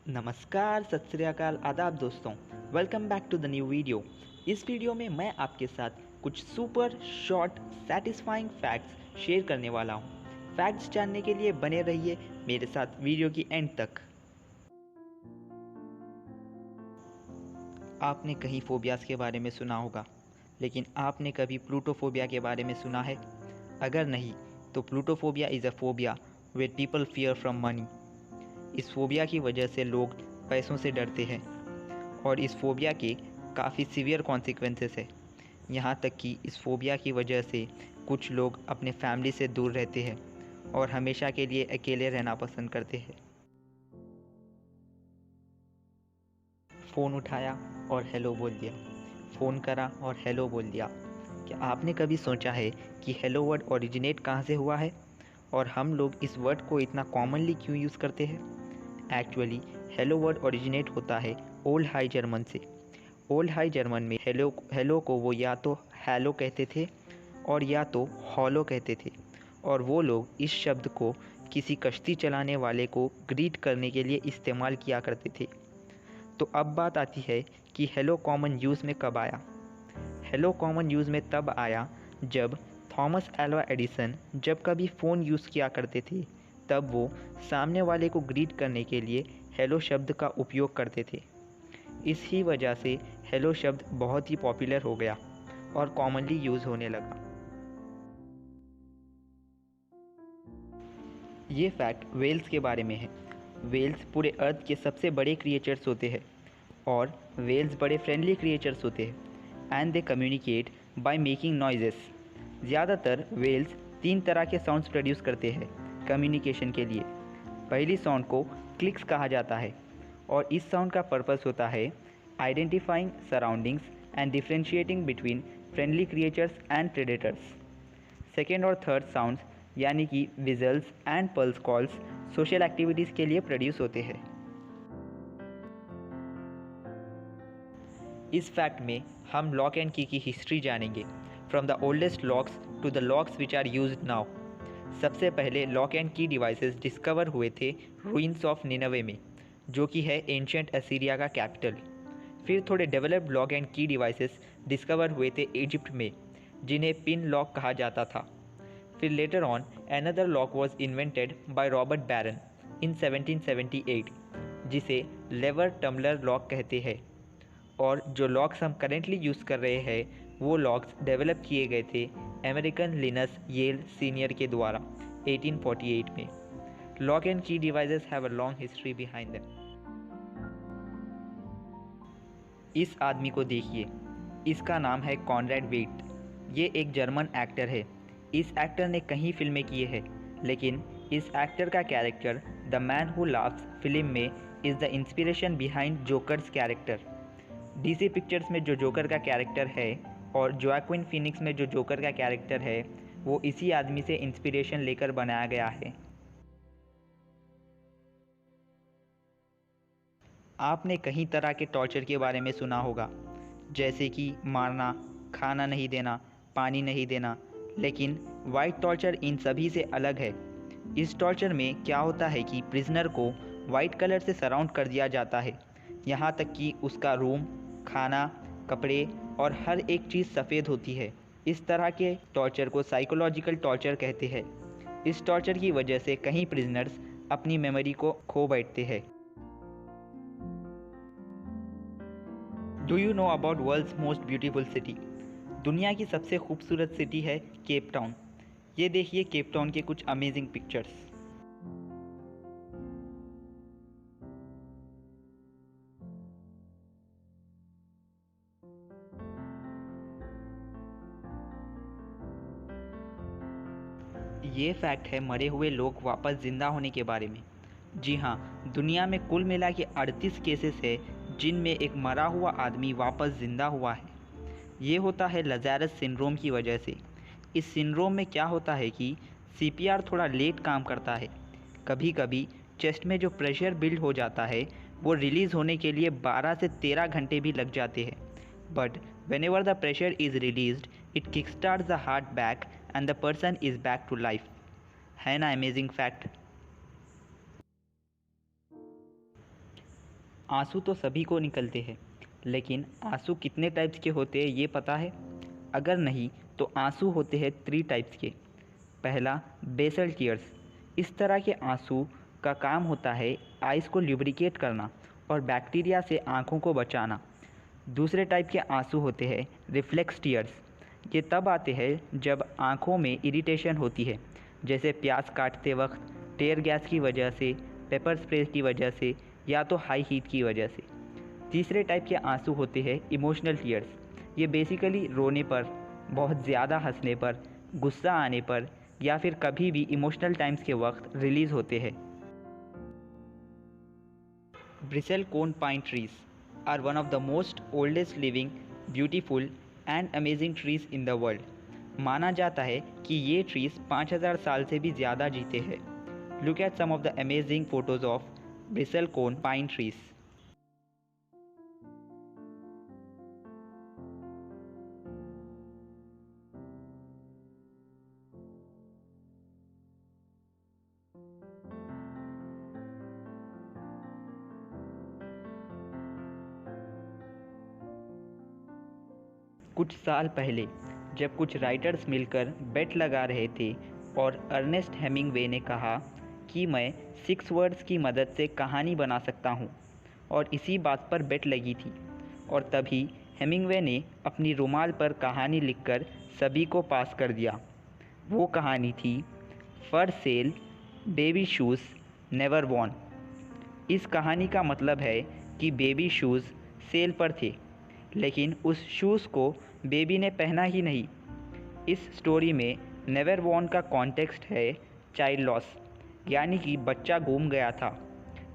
नमस्कार, सत श्री अकाल, आदाब दोस्तों। Welcome back to the new video. इस वीडियो में मैं आपके साथ कुछ super short satisfying facts share करने वाला हूँ। फैक्ट्स जानने के लिए बने रहिए मेरे साथ वीडियो की एंड तक। आपने कहीं फोबियास के बारे में सुना होगा, लेकिन आपने कभी प्लूटोफोबिया के बारे में सुना है? अगर नहीं, तो plutophobia is a phobia where people fear from money. इस फोबिया की वजह से लोग पैसों से डरते हैं और इस फोबिया के काफ़ी सीवियर कॉन्सिक्वेंसेस है। यहाँ तक कि इस फोबिया की वजह से कुछ लोग अपने फैमिली से दूर रहते हैं और हमेशा के लिए अकेले रहना पसंद करते हैं। फ़ोन उठाया और हेलो बोल दिया, फ़ोन करा और हेलो बोल दिया। क्या आपने कभी सोचा है कि हेलो वर्ड ओरिजिनेट कहाँ से हुआ है और हम लोग इस वर्ड को इतना कॉमनली क्यों यूज़ करते हैं? एक्चुअली हेलो वर्ड ओरिजिनेट होता है ओल्ड हाई जर्मन से। ओल्ड हाई जर्मन में हेलो को वो या तो हेलो कहते थे और या तो हॉलो कहते थे, और वो लोग इस शब्द को किसी कश्ती चलाने वाले को ग्रीट करने के लिए इस्तेमाल किया करते थे। तो अब बात आती है कि हेलो कॉमन यूज़ में कब आया। हेलो कॉमन यूज़ में तब आया जब थॉमस एल्वा एडिसन जब कभी फ़ोन यूज़ किया करते थे, तब वो सामने वाले को ग्रीट करने के लिए हेलो शब्द का उपयोग करते थे। इसी वजह से हेलो शब्द बहुत ही पॉपुलर हो गया और कॉमनली यूज़ होने लगा। ये फैक्ट वेल्स के बारे में है। वेल्स पूरे अर्थ के सबसे बड़े क्रिएचर्स होते हैं और वेल्स बड़े फ्रेंडली क्रिएचर्स होते हैं and they communicate by making noises. ज़्यादातर वेल्स 3 तरह के साउंड्स प्रोड्यूस करते हैं कम्युनिकेशन के लिए। पहली साउंड को क्लिक्स कहा जाता है और इस साउंड का पर्पस होता है identifying surroundings and differentiating between friendly creatures and predators. Second और थर्ड साउंड्स यानी कि whistles and pulse calls social activities के लिए प्रोड्यूस होते हैं। इस फैक्ट में हम लॉक एंड की हिस्ट्री जानेंगे, from the oldest locks to the locks which are used now. सबसे पहले lock and key devices discover हुए थे रूइंस ऑफ निनवे में, जो कि है एंशियंट असीरिया का कैपिटल। फिर थोड़े developed lock and key devices discover हुए थे इजिप्ट में, जिन्हें पिन लॉक कहा जाता था। फिर later on another lock was invented by Robert Barron in 1778, जिसे लेवर टम्बलर लॉक कहते हैं। और जो लॉक्स हम करेंटली यूज़ कर रहे हैं वो लॉक्स डेवलप किए गए थे अमेरिकन लिनस येल सीनियर के द्वारा 1848 में। Lock and key devices have a long history behind them. इस आदमी को देखिए, इसका नाम है कॉनरेड वेट। ये एक जर्मन एक्टर है। इस एक्टर ने कई फिल्में की है, लेकिन इस एक्टर का character the man who laughs film में is the inspiration behind Joker's character. DC pictures में जो जोकर का कैरेक्टर है और जोआक्विन फिनिक्स में जो जोकर का कैरेक्टर है, वो इसी आदमी से इंस्पिरेशन लेकर बनाया गया है। आपने कई तरह के टॉर्चर के बारे में सुना होगा, जैसे कि मारना, खाना नहीं देना, पानी नहीं देना, लेकिन वाइट टॉर्चर इन सभी से अलग है। इस टॉर्चर में क्या होता है कि प्रिजनर को वाइट कलर से सराउंड कर दिया जाता है, यहाँ तक कि उसका रूम, खाना, कपड़े और हर एक चीज़ सफ़ेद होती है। इस तरह के टॉर्चर को साइकोलॉजिकल टॉर्चर कहते हैं। इस टॉर्चर की वजह से कई प्रिजनर्स अपनी मेमोरी को खो बैठते हैं। Do you know about world's most beautiful city? दुनिया की सबसे खूबसूरत सिटी है केप टाउन। ये देखिए केप टाउन के कुछ अमेजिंग पिक्चर्स। ये फैक्ट है मरे हुए लोग वापस ज़िंदा होने के बारे में। जी हाँ, दुनिया में कुल मिला के 38 केसेस है जिनमें एक मरा हुआ आदमी वापस ज़िंदा हुआ है। ये होता है लज़ारस सिंड्रोम की वजह से। इस सिंड्रोम में क्या होता है कि सीपीआर थोड़ा लेट काम करता है। कभी कभी चेस्ट में जो प्रेशर बिल्ड हो जाता है वो रिलीज़ होने के लिए 12 से 13 घंटे भी लग जाते हैं। But whenever the pressure is released, it kickstarts the heart back and the person is back to life. है ना अमेजिंग फैक्ट? आंसू तो सभी को निकलते हैं, लेकिन आंसू कितने टाइप्स के होते हैं ये पता है? अगर नहीं तो आंसू होते हैं 3 टाइप्स के। पहला, बेसल टीयर्स। इस तरह के आंसू का काम होता है आइस को ल्यूब्रिकेट करना और बैक्टीरिया से आँखों को बचाना। दूसरे टाइप के आंसू होते हैं रिफ्लेक्स टीयर्स। ये तब आते हैं जब आँखों में इरिटेशन होती है, जैसे प्याज काटते वक्त, टेयर गैस की वजह से, पेपर स्प्रे की वजह से या तो हाई हीट की वजह से। तीसरे टाइप के आंसू होते हैं इमोशनल टीयर्स। ये बेसिकली रोने पर, बहुत ज़्यादा हंसने पर, गुस्सा आने पर या फिर कभी भी इमोशनल टाइम्स के वक्त रिलीज़ होते हैं। Bristlecone pine trees are one of the most oldest living, beautiful and amazing trees in the world. माना जाता है कि ये ट्रीज 5000 साल से भी ज़्यादा जीते हैं। Look at some of the amazing photos of bristlecone pine trees. कुछ साल पहले जब कुछ राइटर्स मिलकर बेट लगा रहे थे और अर्नेस्ट हेमिंगवे ने कहा कि मैं 6 वर्ड्स की मदद से कहानी बना सकता हूँ, और इसी बात पर बेट लगी थी। और तभी हेमिंगवे ने अपनी रुमाल पर कहानी लिखकर सभी को पास कर दिया। वो कहानी थी for sale, baby shoes never worn. इस कहानी का मतलब है कि बेबी शूज़ सेल पर थे, लेकिन उस शूज़ को बेबी ने पहना ही नहीं। इस स्टोरी में नेवर वॉर्न का कॉन्टेक्स्ट है चाइल्ड लॉस, यानी कि बच्चा गुम गया था,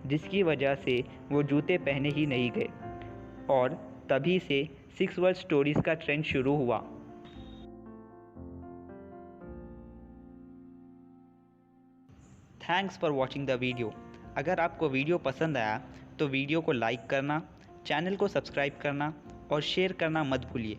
जिसकी वजह से वो जूते पहने ही नहीं गए, और तभी से 6 वर्ड स्टोरीज़ का ट्रेंड शुरू हुआ। Thanks for watching the video. अगर आपको वीडियो पसंद आया तो वीडियो को लाइक करना, चैनल को सब्सक्राइब करना और शेयर करना मत भूलिए।